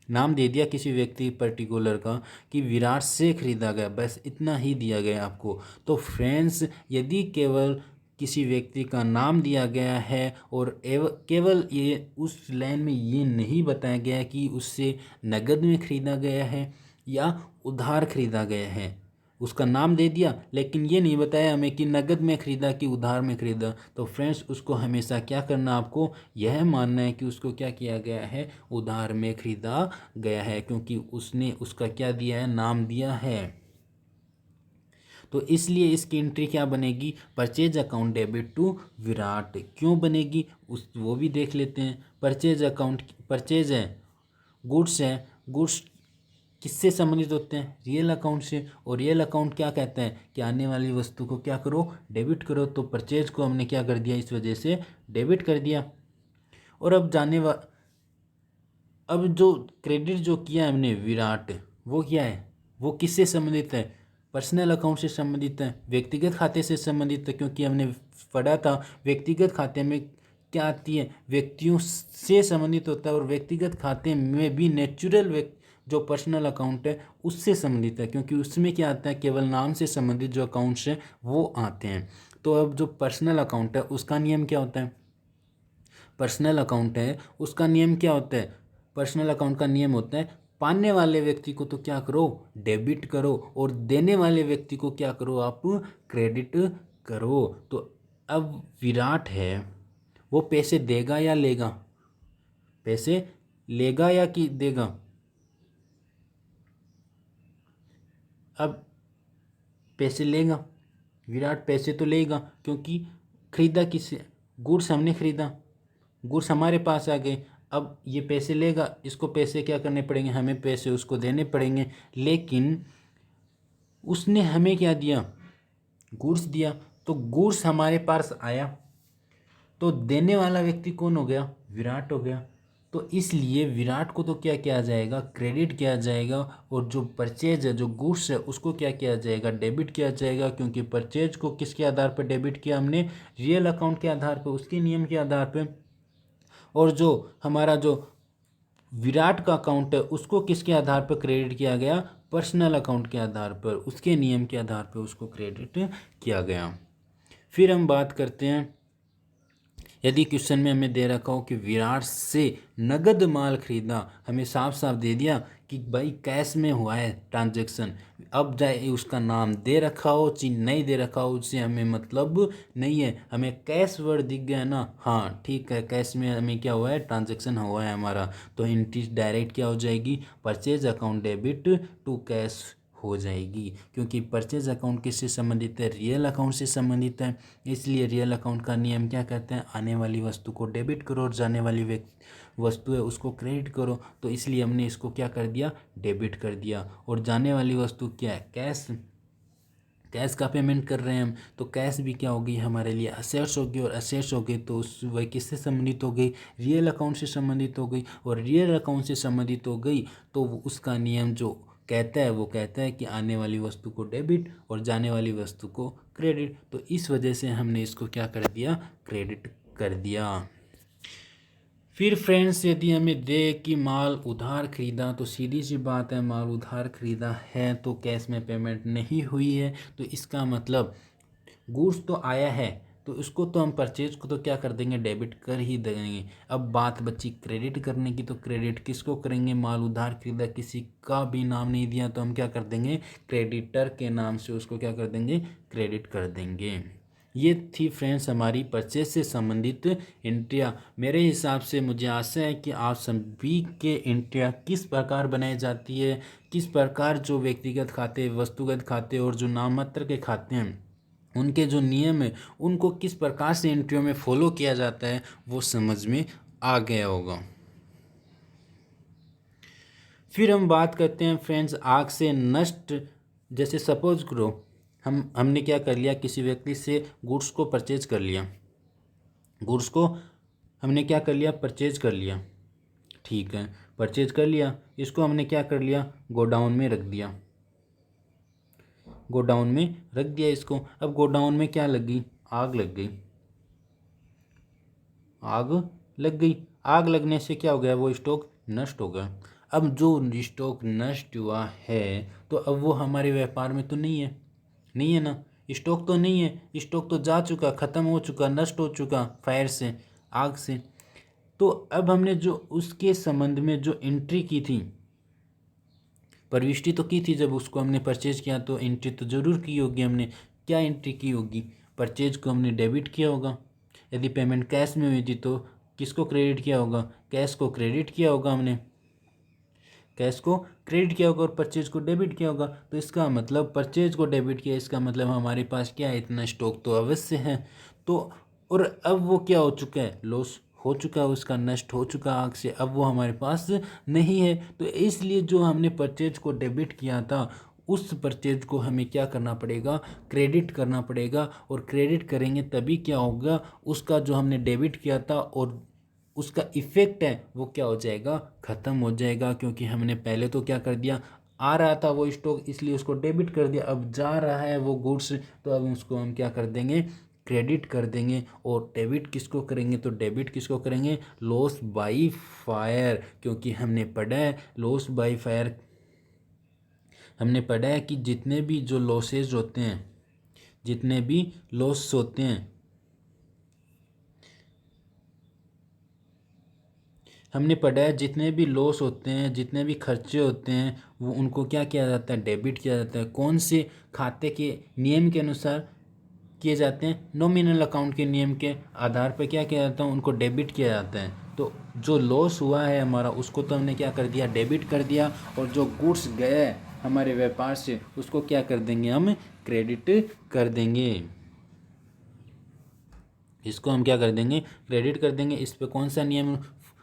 नाम दे दिया किसी व्यक्ति पर्टिकुलर का कि विराट से खरीदा गया, बस इतना ही दिया गया आपको। तो फ्रेंड्स, यदि केवल किसी व्यक्ति का नाम दिया गया है और केवल ये उस लाइन में ये नहीं बताया गया कि उससे नगद में खरीदा गया है या उधार खरीदा गया है, उसका नाम दे दिया लेकिन ये नहीं बताया हमें कि नगद में खरीदा कि उधार में खरीदा, तो फ्रेंड्स उसको हमेशा क्या करना, आपको यह मानना है कि उसको क्या किया गया है, उधार में खरीदा गया है, क्योंकि उसने उसका क्या दिया है, नाम दिया है। तो इसलिए इसकी एंट्री क्या बनेगी, purchase account debit to Virat. क्यों बनेगी उस वो भी देख लेते हैं। परचेज अकाउंट, परचेज है, गुड्स है, गुड्स किससे संबंधित होते हैं, रियल अकाउंट से। और रियल अकाउंट क्या कहता है कि आने वाली वस्तु को क्या करो, डेबिट करो। तो परचेज को हमने क्या कर दिया, इस वजह से डेबिट कर दिया। और अब अब जो क्रेडिट जो किया हमने विराट, वो क्या है, वो किससे संबंधित है, पर्सनल अकाउंट से संबंधित है, व्यक्तिगत खाते से संबंधित है। क्योंकि हमने पढ़ा था व्यक्तिगत खाते में क्या आती है, व्यक्तियों से संबंधित होता है। और व्यक्तिगत खाते में भी नेचुरल जो पर्सनल अकाउंट है उससे संबंधित है, क्योंकि उसमें क्या आता है, केवल नाम से संबंधित जो अकाउंट्स हैं वो आते हैं। तो अब जो पर्सनल अकाउंट है उसका नियम क्या होता है, पर्सनल अकाउंट है उसका नियम क्या होता है, पर्सनल अकाउंट का नियम होता है पाने वाले व्यक्ति को तो क्या करो, डेबिट करो, और देने वाले व्यक्ति को क्या करो, आप क्रेडिट करो। तो अब विराट है वो पैसे देगा या लेगा, पैसे लेगा या कि देगा। अब पैसे लेगा, विराट पैसे तो लेगा, क्योंकि खरीदा किससे, गुड्स हमने खरीदा, गुड्स हमारे पास आ गए। अब ये पैसे लेगा, इसको पैसे क्या करने पड़ेंगे, हमें पैसे उसको देने पड़ेंगे। लेकिन उसने हमें क्या दिया, गुड्स दिया, तो गुड्स हमारे पास आया, तो देने वाला व्यक्ति कौन हो गया, विराट हो गया। तो इसलिए विराट को तो क्या किया जाएगा, क्रेडिट किया जाएगा, और जो परचेज है, जो गुड्स है, उसको क्या किया जाएगा, डेबिट किया जाएगा। क्योंकि परचेज को किसके आधार पर डेबिट किया हमने, रियल अकाउंट के आधार पर, उसके नियम के आधार पर। और जो हमारा जो विराट का अकाउंट है उसको किसके आधार पर क्रेडिट किया गया, पर्सनल अकाउंट के आधार पर, उसके नियम के आधार पर उसको क्रेडिट किया गया। फिर हम बात करते हैं, यदि क्वेश्चन में हमें दे रखा हो कि विराट से नगद माल खरीदा, हमें साफ साफ दे दिया कि भाई कैश में हुआ है ट्रांजैक्शन, अब जाए उसका नाम दे रखा हो चिन्ह नहीं दे रखा हो, उससे हमें मतलब नहीं है, हमें कैश वर्ड दिख गया ना, हाँ ठीक है, कैश में हमें क्या हुआ है, ट्रांजैक्शन हुआ है हमारा, तो एंट्री डायरेक्ट क्या हो जाएगी, purchase account debit to cash हो जाएगी। क्योंकि परचेज अकाउंट किससे संबंधित है, रियल अकाउंट से संबंधित है। इसलिए रियल अकाउंट का नियम क्या कहते हैं, आने वाली वस्तु को डेबिट करो और जाने वाली वस्तु है उसको क्रेडिट करो। तो इसलिए हमने इसको क्या कर दिया, डेबिट कर दिया। और जाने वाली वस्तु क्या है, कैश, कैश का पेमेंट कर रहे हैं हम, तो कैश भी क्या होगी हमारे लिए, असेट्स होगी, और असेट्स होगी तो उस वह किससे संबंधित हो गई, रियल अकाउंट से संबंधित हो गई। और रियल अकाउंट से संबंधित हो गई तो उसका नियम जो कहता है वो कहता है कि आने वाली वस्तु को डेबिट और जाने वाली वस्तु को क्रेडिट। तो इस वजह से हमने इसको क्या कर दिया, क्रेडिट कर दिया। फिर फ्रेंड्स यदि हमें दे कि माल उधार खरीदा, तो सीधी सी बात है, माल उधार खरीदा है तो कैश में पेमेंट नहीं हुई है, तो इसका मतलब गुड्स तो आया है, तो उसको तो हम परचेज को तो क्या कर देंगे, डेबिट कर ही देंगे। अब बात बची क्रेडिट करने की, तो क्रेडिट किसको करेंगे, माल उधार खरीदा, किसी का भी नाम नहीं दिया तो हम क्या कर देंगे, क्रेडिटर के नाम से उसको क्या कर देंगे, क्रेडिट कर देंगे। ये थी फ्रेंड्स हमारी परचेज से संबंधित एंट्रियाँ। मेरे हिसाब से मुझे आशा है कि आप सभी के एंट्रियाँ किस प्रकार बनाई जाती है, किस प्रकार जो व्यक्तिगत खाते, वस्तुगत खाते और जो नाममात्र के खाते हैं उनके जो नियम है उनको किस प्रकार से एंट्रियों में फॉलो किया जाता है वो समझ में आ गया होगा। फिर हम बात करते हैं फ्रेंड्स आग से नष्ट, जैसे सपोज करो हमने क्या कर लिया, किसी व्यक्ति से गुड्स को परचेज कर लिया, गुड्स को हमने क्या कर लिया, परचेज कर लिया, ठीक है, परचेज कर लिया, इसको हमने क्या कर लिया, गोडाउन में रख दिया, गोडाउन में रख दिया इसको। अब गोडाउन में क्या लग गई, आग लग गई, आग लग गई, आग लगने से क्या हो गया, वो स्टॉक नष्ट हो गया। अब जो स्टॉक नष्ट हुआ है तो अब वो हमारे व्यापार में तो नहीं है, नहीं है ना, स्टॉक तो नहीं है, स्टॉक तो जा चुका, ख़त्म हो चुका, नष्ट हो चुका फायर से, आग से। तो अब हमने जो उसके संबंध में जो एंट्री की थी, प्रविष्टि तो की थी, जब उसको हमने परचेज किया तो एंट्री तो ज़रूर की होगी हमने। क्या एंट्री की होगी, परचेज को हमने डेबिट किया होगा, यदि पेमेंट कैश में हुई थी तो किसको क्रेडिट किया होगा, कैश को क्रेडिट किया होगा हमने, कैश को क्रेडिट किया होगा और परचेज को डेबिट किया होगा। तो इसका मतलब परचेज को डेबिट किया, इसका मतलब हमारे पास क्या है, इतना स्टॉक तो अवश्य है। तो और अब वो क्या हो चुका है, लॉस हो चुका है, उसका नष्ट हो चुका आग से, अब वो हमारे पास नहीं है। तो इसलिए जो हमने परचेज को डेबिट किया था उस परचेज को हमें क्या करना पड़ेगा, क्रेडिट करना पड़ेगा। और क्रेडिट करेंगे तभी क्या होगा, उसका जो हमने डेबिट किया था और उसका इफ़ेक्ट है वो क्या हो जाएगा, ख़त्म हो जाएगा। क्योंकि हमने पहले तो क्या कर दिया, आ रहा था वो स्टॉक इसलिए उसको डेबिट कर दिया, अब जा रहा है वो गुड्स तो अब उसको हम क्या कर देंगे, क्रेडिट कर देंगे। और डेबिट किसको करेंगे, तो डेबिट किसको करेंगे, लॉस बाई फायर। क्योंकि हमने पढ़ा है लॉस बाई फायर, हमने पढ़ा है कि जितने भी जो लॉसेज होते हैं, जितने भी लॉस होते हैं, हमने पढ़ा है जितने भी लॉस होते हैं, जितने भी खर्चे होते हैं, वो उनको क्या किया जाता है, डेबिट किया जाता है। कौन से खाते के नियम के अनुसार किए जाते हैं, नॉमिनल अकाउंट के नियम के आधार पर क्या किया जाता है, उनको डेबिट किया जाता है। तो जो लॉस हुआ है हमारा, उसको तो हमने क्या कर दिया, डेबिट कर दिया। और जो गुड्स गए हमारे व्यापार से, उसको क्या कर देंगे, हम क्रेडिट कर देंगे। इसको हम क्या कर देंगे, क्रेडिट कर देंगे। इस पे कौन सा नियम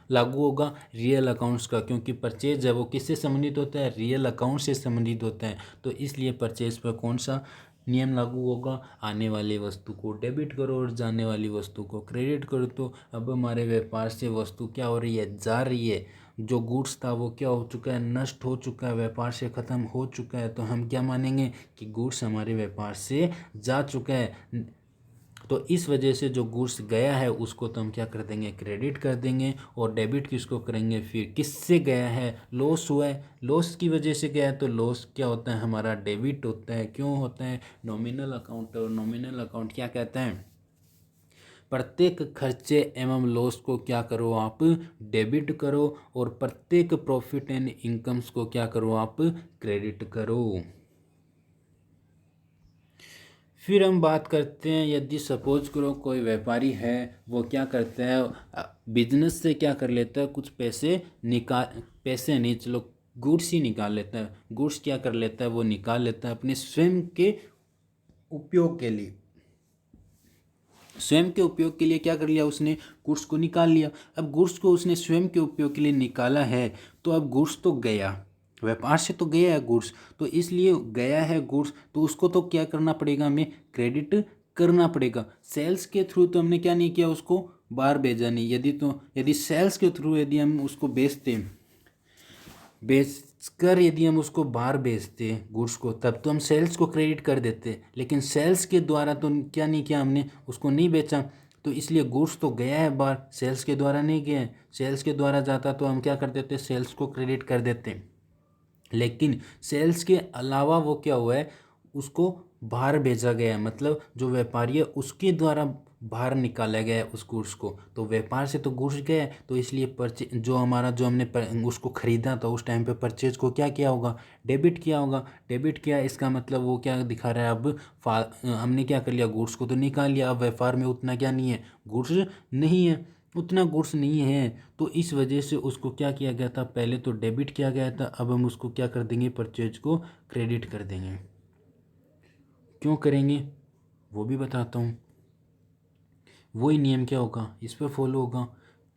लागू होगा, रियल अकाउंट्स का, क्योंकि परचेज है वो किससे संबंधित होता है, रियल अकाउंट से संबंधित होता है। तो इसलिए परचेज पर कौन सा नियम लागू होगा, आने वाली वस्तु को डेबिट करो और जाने वाली वस्तु को क्रेडिट करो। तो अब हमारे व्यापार से वस्तु क्या हो रही है, जा रही है। जो गुड्स था वो क्या हो चुका है, नष्ट हो चुका है, व्यापार से ख़त्म हो चुका है। तो हम क्या मानेंगे कि गुड्स हमारे व्यापार से जा चुका है। तो इस वजह से जो गुड्स गया है उसको तो हम क्या कर देंगे, क्रेडिट कर देंगे। और डेबिट किसको करेंगे, फिर किससे गया है, लॉस हुआ है, लॉस की वजह से गया है, तो लॉस क्या होता है, हमारा डेबिट होता है। क्यों होता है, नॉमिनल अकाउंट। और नॉमिनल अकाउंट क्या कहता है, प्रत्येक खर्चे एवं लॉस को क्या करो, आप डेबिट करो। और प्रत्येक प्रॉफिट एंड इनकम्स को क्या करो, आप क्रेडिट करो। फिर हम बात करते हैं, यदि सपोज करो कोई व्यापारी है, वो क्या करता है, बिजनेस से क्या कर लेता है, कुछ पैसे निकाल, पैसे नहीं, चलो गुड्स ही निकाल लेता है। गुड्स क्या कर लेता है, वो निकाल लेता है अपने स्वयं के उपयोग के लिए। स्वयं के उपयोग के लिए क्या कर लिया उसने, गुड्स को निकाल लिया। अब गुड्स को उसने स्वयं के उपयोग के लिए निकाला है, तो अब गुड्स तो गया, व्यापार से तो गया है गुड्स, तो इसलिए गया है गुड्स, तो उसको तो क्या करना पड़ेगा, हमें क्रेडिट करना पड़ेगा। सेल्स के थ्रू तो हमने क्या नहीं किया, उसको बाहर भेजा नहीं। यदि सेल्स के थ्रू यदि हम उसको बेचकर यदि हम उसको बाहर बेचते गुड्स को, तब तो हम सेल्स को क्रेडिट कर देते। लेकिन सेल्स के द्वारा तो क्या नहीं किया हमने, उसको नहीं बेचा। तो इसलिए गुड्स तो गया है बाहर, सेल्स के द्वारा नहीं गया है। सेल्स के द्वारा जाता तो हम क्या कर देते, सेल्स को क्रेडिट कर देते। लेकिन सेल्स के अलावा वो क्या हुआ है, उसको बाहर भेजा गया है, मतलब जो व्यापारी है उसके द्वारा बाहर निकाला गया है उस गुड्स को। तो व्यापार से तो गुड्स गया है, तो इसलिए जो हमने उसको खरीदा था उस टाइम पे परचेज को क्या किया होगा, डेबिट किया होगा। डेबिट किया, इसका मतलब वो क्या दिखा रहा है, अब हमने क्या कर लिया, गुड्स को तो निकाल लिया, अब व्यापार में उतना क्या नहीं है, गुड्स नहीं है, उतना गुड्स नहीं है। तो इस वजह से उसको क्या किया गया था, पहले तो डेबिट किया गया था, अब हम उसको क्या कर देंगे, परचेज को क्रेडिट कर देंगे। क्यों करेंगे वो भी बताता हूँ। वही नियम क्या होगा, इस पर फॉलो होगा।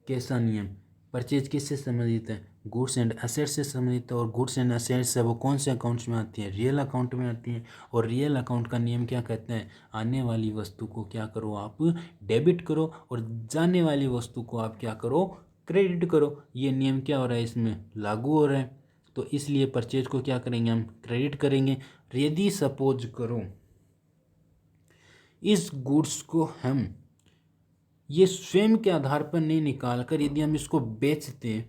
कैसा नियम, परचेज किससे संबंधित है, गुड्स एंड असेट्स से संबंधित है। और गुड्स एंड असेट्स है वो कौन से अकाउंट्स में आती है, रियल अकाउंट में आती है। और रियल अकाउंट का नियम क्या कहते हैं, आने वाली वस्तु को क्या करो, आप डेबिट करो, और जाने वाली वस्तु को आप क्या करो, क्रेडिट करो। ये नियम क्या हो रहा है, इसमें लागू हो रहा है। तो इसलिए परचेज को क्या करेंगे, हम क्रेडिट करेंगे। यदि सपोज करो इस गुड्स को हम ये स्वयं के आधार पर नहीं निकाल कर यदि हम इसको बेचते हैं,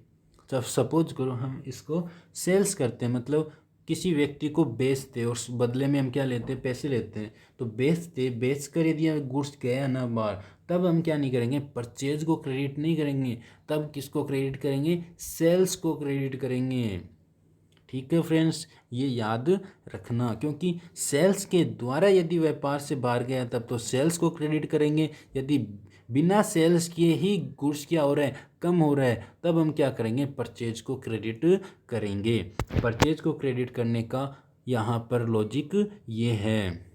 जब सपोज करो हम इसको सेल्स करते हैं, मतलब किसी व्यक्ति को बेचते और उस बदले में हम क्या लेते हैं, पैसे लेते हैं। तो बेच कर यदि गुड्स गया ना बाहर, तब हम क्या नहीं करेंगे, परचेज को क्रेडिट नहीं करेंगे, तब किसको क्रेडिट करेंगे, सेल्स को क्रेडिट करेंगे। ठीक है फ्रेंड्स, ये याद रखना, क्योंकि सेल्स के द्वारा यदि व्यापार से बाहर गया तब तो सेल्स को क्रेडिट करेंगे। यदि बिना सेल्स किए ही गुड्स क्या हो रहा है, कम हो रहा है, तब हम क्या करेंगे, परचेज को क्रेडिट करेंगे। परचेज को क्रेडिट करने का यहाँ पर लॉजिक ये है।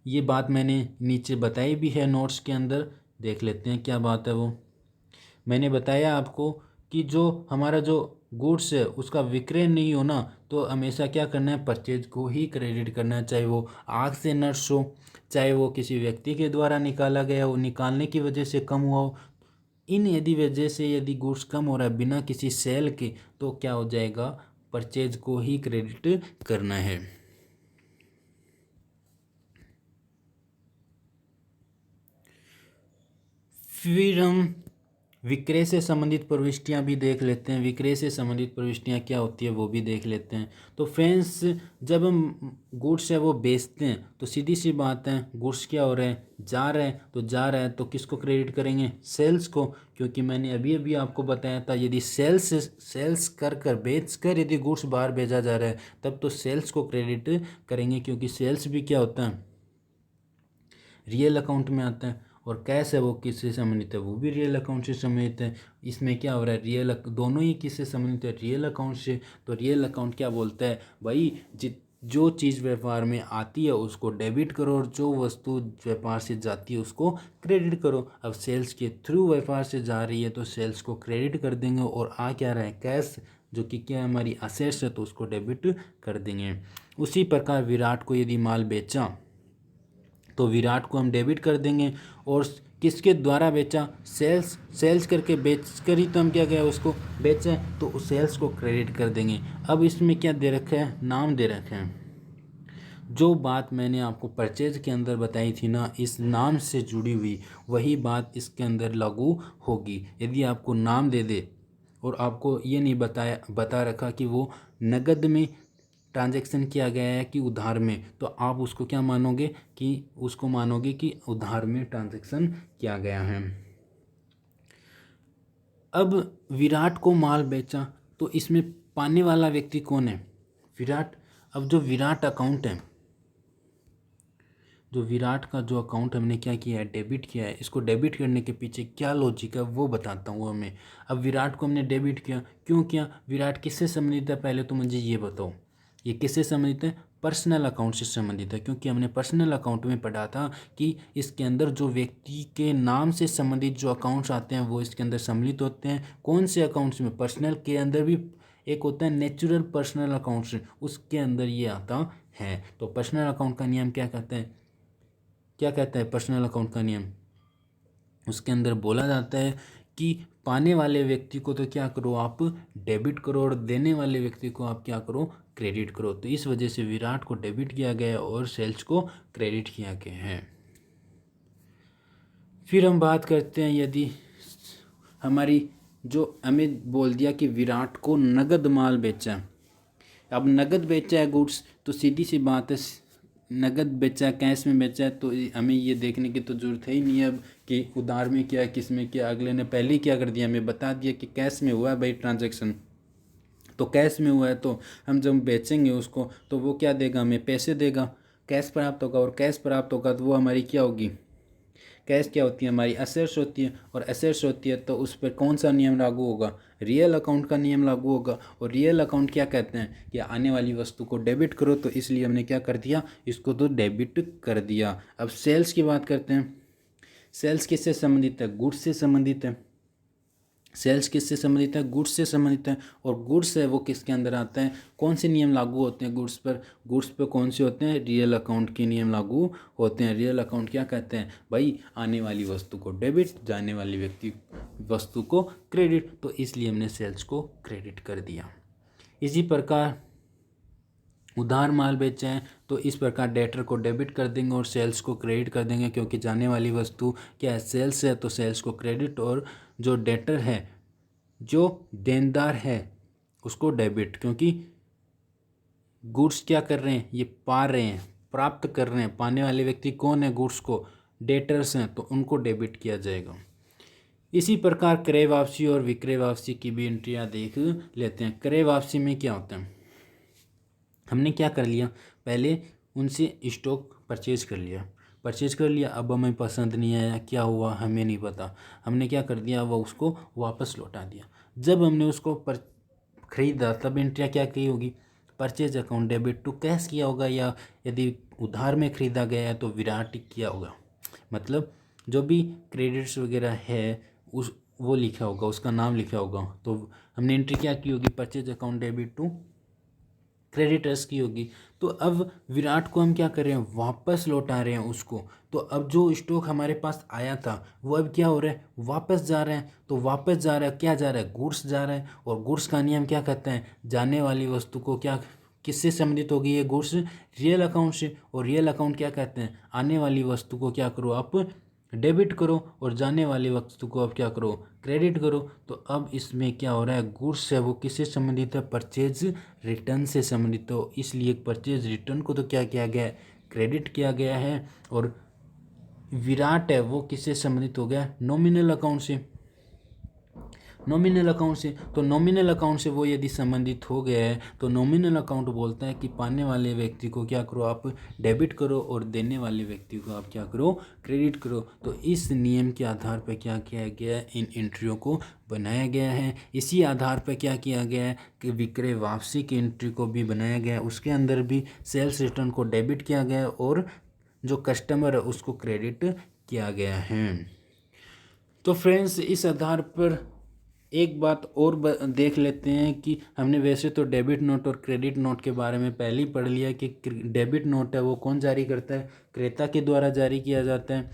ये बात मैंने नीचे बताई भी है नोट्स के अंदर, देख लेते हैं क्या बात है वो। मैंने बताया आपको कि जो हमारा जो गुड्स है उसका विक्रय नहीं होना, तो हमेशा क्या करना है, परचेज को ही क्रेडिट करना है। चाहे वो आग से नष्ट हो, चाहे वो किसी व्यक्ति के द्वारा निकाला गया हो, निकालने की वजह से कम हुआ हो। इन यदि वजह से यदि गुड्स कम हो रहा है बिना किसी सेल के, तो क्या हो जाएगा, परचेज को ही क्रेडिट करना है। फिर हम विक्रय से संबंधित प्रविष्टियां भी देख लेते हैं। विक्रय से संबंधित प्रविष्टियां क्या होती है वो भी देख लेते हैं। तो फ्रेंड्स, जब हम गुड्स है वो बेचते हैं तो सीधी सी बात है, गुड्स क्या हो रहे हैं, जा रहे हैं। तो जा रहा है तो किसको क्रेडिट करेंगे, सेल्स को, क्योंकि मैंने अभी अभी आपको बताया था यदि सेल्स कर बेच कर यदि गुड्स बाहर भेजा जा रहा है तब तो सेल्स को क्रेडिट करेंगे, क्योंकि सेल्स भी क्या होता है, रियल अकाउंट में आता है। और कैश है वो किससे संबंधित है, वो भी रियल अकाउंट से संबंधित है। इसमें क्या हो रहा है, दोनों ही किससे संबंधित है, रियल अकाउंट से। तो रियल अकाउंट क्या बोलता है भाई, जो चीज़ व्यापार में आती है उसको डेबिट करो और जो वस्तु व्यापार से जाती है उसको क्रेडिट करो। अब सेल्स के थ्रू व्यापार से जा रही है तो सेल्स को क्रेडिट कर देंगे, और आ क्या रहा है, कैश, जो कि क्या हमारी असेट्स है तो उसको डेबिट कर देंगे। उसी प्रकार विराट को यदि माल बेचा तो विराट को हम डेबिट कर देंगे, और किसके द्वारा बेचा, सेल्स करके बेच कर ही तो हम क्या गया उसको बेचें, तो उस सेल्स को क्रेडिट कर देंगे। अब इसमें क्या दे रखा है, नाम दे रखे हैं। जो बात मैंने आपको परचेज के अंदर बताई थी ना, इस नाम से जुड़ी हुई वही बात इसके अंदर लागू होगी। यदि आपको नाम दे दे और आपको ये नहीं बता रखा कि वो नगद में ट्रांजैक्शन किया गया है कि उधार में, तो आप उसको क्या मानोगे, कि उसको मानोगे कि उधार में ट्रांजैक्शन किया गया है। अब विराट को माल बेचा तो इसमें पाने वाला व्यक्ति कौन है, विराट। अब जो विराट अकाउंट है, जो विराट का जो अकाउंट हमने क्या किया है, डेबिट किया है। इसको डेबिट करने के पीछे क्या लॉजिक है वो बताता हूँ हमें। अब विराट को हमने डेबिट किया, क्यों किया, विराट किससे संबंधित है, पहले तो मुझे ये बताओ, ये किससे संबंधित है, पर्सनल अकाउंट से संबंधित है। क्योंकि हमने पर्सनल अकाउंट में पढ़ा था कि इसके अंदर जो व्यक्ति के नाम से संबंधित जो अकाउंट्स आते हैं वो इसके अंदर सम्मिलित होते हैं। कौन से अकाउंट्स में, पर्सनल के अंदर भी एक होता है नेचुरल पर्सनल अकाउंट्स, उसके अंदर ये आता है। तो पर्सनल अकाउंट का नियम क्या कहते हैं, क्या कहता है पर्सनल अकाउंट का नियम, उसके अंदर बोला जाता है कि पाने वाले व्यक्ति को तो क्या करो आप डेबिट करो, और देने वाले व्यक्ति को आप क्या करो, क्रेडिट करो। तो इस वजह से विराट को डेबिट किया गया और सेल्स को क्रेडिट किया गया है। फिर हम बात करते हैं, यदि हमारी जो हमें बोल दिया कि विराट को नगद माल बेचा, अब नगद बेचा है गुड्स, तो सीधी सी बात है, नगद बेचा है, कैश में बेचा है, तो हमें ये देखने की तो ज़रूरत है ही नहीं अब कि उधार में क्या किस में क्या। अगले ने पहले ही क्या कर दिया, हमें बता दिया कि कैश में हुआ है भाई ट्रांजैक्शन, तो कैश में हुआ है तो हम जब बेचेंगे उसको तो वो क्या देगा, हमें पैसे देगा, कैश प्राप्त होगा। और कैश प्राप्त होगा तो वो हमारी क्या होगी, कैश क्या होती है, हमारी एसेट्स होती है। और एसेट्स होती है तो उस पर कौन सा नियम लागू होगा, रियल अकाउंट का नियम लागू होगा। और रियल अकाउंट क्या कहते हैं कि आने वाली वस्तु को डेबिट करो, तो इसलिए हमने क्या कर दिया, इसको तो डेबिट कर दिया। अब सेल्स की बात करते हैं। सेल्स किससे संबंधित है, गुड्स से संबंधित है। सेल्स किससे संबंधित है, गुड्स से संबंधित है। और गुड्स है वो किसके अंदर आता है, कौन से नियम लागू होते हैं गुड्स पर, गुड्स पर कौन से होते हैं, रियल अकाउंट के नियम लागू होते हैं। रियल अकाउंट क्या कहते हैं भाई, आने वाली वस्तु को डेबिट, जाने वाली व्यक्ति वस्तु को क्रेडिट, तो इसलिए हमने सेल्स को क्रेडिट कर दिया। इसी प्रकार उधार माल बेचे हैं तो इस प्रकार डेटर को डेबिट कर देंगे और सेल्स को क्रेडिट कर देंगे, क्योंकि जाने वाली वस्तु क्या है, सेल्स है, तो सेल्स को क्रेडिट, और जो डेटर है, जो देनदार है, उसको डेबिट। क्योंकि गुड्स क्या कर रहे हैं, ये पा रहे हैं, प्राप्त कर रहे हैं। पाने वाले व्यक्ति कौन है, गुड्स को डेटर्स हैं, तो उनको डेबिट किया जाएगा। इसी प्रकार क्रय वापसी और विक्रय वापसी की भी एंट्रियाँ देख लेते हैं। क्रय वापसी में क्या होता है, हमने क्या कर लिया, पहले उनसे स्टॉक परचेज कर लिया, अब हमें पसंद नहीं आया, क्या हुआ हमें नहीं पता, हमने क्या कर दिया, वो उसको वापस लौटा दिया। जब हमने उसको खरीदा तब एंट्रिया क्या की होगी, purchase account debit to cash किया होगा, या यदि उधार में खरीदा गया है तो विराट किया होगा। मतलब जो भी क्रेडिट्स वगैरह है उस वो लिखा होगा, उसका नाम लिखा होगा, तो हमने एंट्री क्या की होगी, purchase account debit to creditors की होगी। तो अब विराट को हम क्या कर रहे हैं, वापस लौटा रहे हैं उसको। तो अब जो स्टॉक हमारे पास आया था वो अब क्या हो रहा है, वापस जा रहे हैं। तो वापस जा रहा है, क्या जा रहा है, गुड्स जा रहा है। और गुड्स का नियम क्या कहता है, जाने वाली वस्तु को क्या किससे संबंधित होगी, ये गुड्स रियल अकाउंट से। और रियल अकाउंट क्या कहते हैं, आने वाली वस्तु को क्या करो आप डेबिट करो और जाने वाली वस्तु को अब क्या करो, क्रेडिट करो। तो अब इसमें क्या हो रहा है, गुड्स है वो किससे संबंधित है, परचेज रिटर्न से संबंधित। तो इसलिए परचेज रिटर्न को तो क्या किया गया है, क्रेडिट किया गया है। और विराट है वो किससे संबंधित हो गया, नॉमिनल अकाउंट से, नॉमिनल अकाउंट से। तो नॉमिनल अकाउंट से वो यदि संबंधित हो गया है तो नॉमिनल अकाउंट बोलता है कि पाने वाले व्यक्ति को क्या करो, आप डेबिट करो और देने वाले व्यक्ति को आप क्या करो, क्रेडिट करो। तो इस नियम के आधार पर क्या किया गया है, इन एंट्रियों को बनाया गया है। इसी आधार पर क्या किया गया है कि विक्रय वापसी की एंट्री को भी बनाया गया है, उसके अंदर भी सेल्स रिटर्न को डेबिट किया गया है और जो कस्टमर है उसको क्रेडिट किया गया है। तो फ्रेंड्स इस आधार पर एक बात और देख लेते हैं कि हमने वैसे तो डेबिट नोट और क्रेडिट नोट के बारे में पहले ही पढ़ लिया कि डेबिट नोट है वो कौन जारी करता है, क्रेता के द्वारा जारी किया जाता है।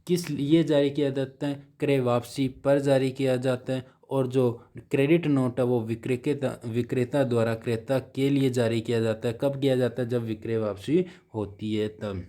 किस लिए जारी किया जाता है, क्रय वापसी पर जारी किया जाता है। और जो क्रेडिट नोट है वो विक्रेता द्वारा क्रेता के लिए जारी किया जाता है। कब किया जाता है, जब विक्रय वापसी होती है तब।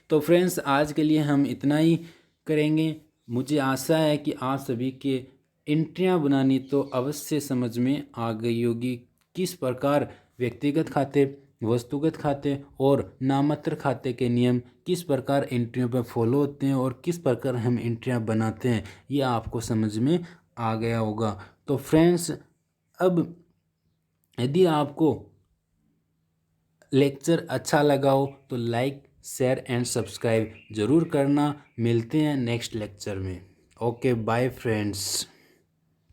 तो फ्रेंड्स आज के लिए हम इतना ही करेंगे। मुझे आशा है कि आप सभी के एंट्रियां बनानी तो अवश्य समझ में आ गई होगी, किस प्रकार व्यक्तिगत खाते, वस्तुगत खाते और नाममात्र खाते के नियम किस प्रकार एंट्रियों पर फॉलो होते हैं और किस प्रकार हम एंट्रियां बनाते हैं, ये आपको समझ में आ गया होगा। तो फ्रेंड्स अब यदि आपको लेक्चर अच्छा लगा हो तो लाइक शेयर एंड सब्सक्राइब ज़रूर करना। मिलते हैं नेक्स्ट लेक्चर में। Okay bye friends.